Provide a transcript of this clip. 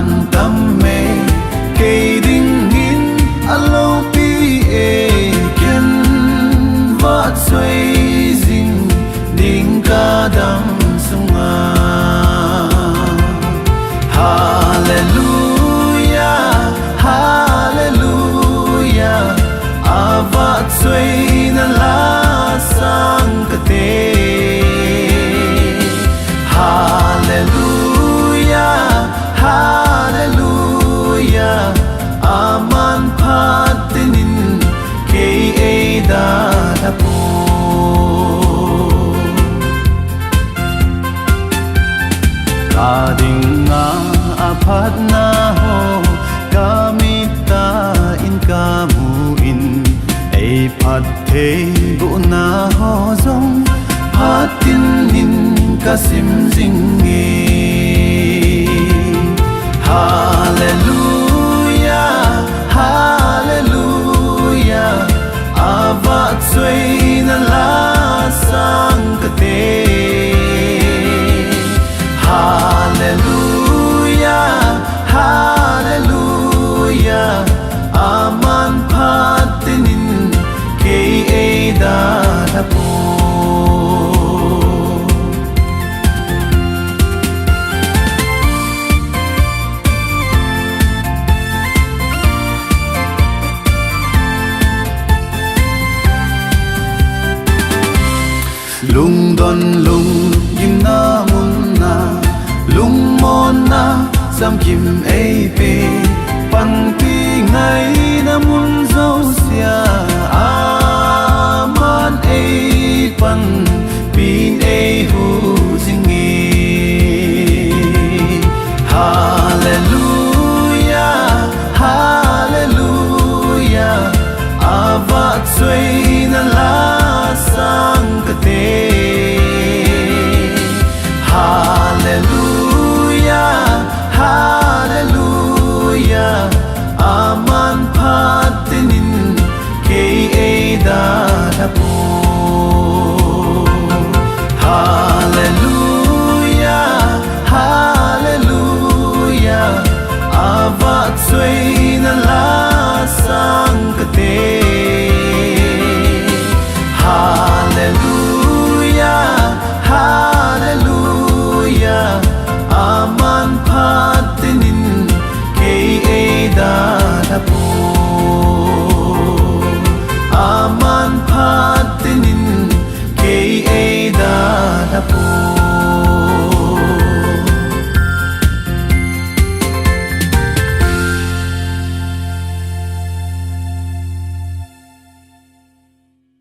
man tâm mê Keiding in alo pi e ken vắt xoay dinh ding ca đam sunga Hallelujah Hallelujah avat xoay na la sang kate Hallelujah Hallelujah aman patinin kay da na po Keiding nga apat na ho gamit ta in kamuin ay pat thế bu na ho zong patin in kasim zingi Hallelujah Hallelujah avat xoay na la sang kate Hallelujah Hallelujah aman patinin kay da na po lung don lung kim na mun na lung mon na sam kim ai pe pang pi ngày na mun dâu xia aman ai pang pin ai hu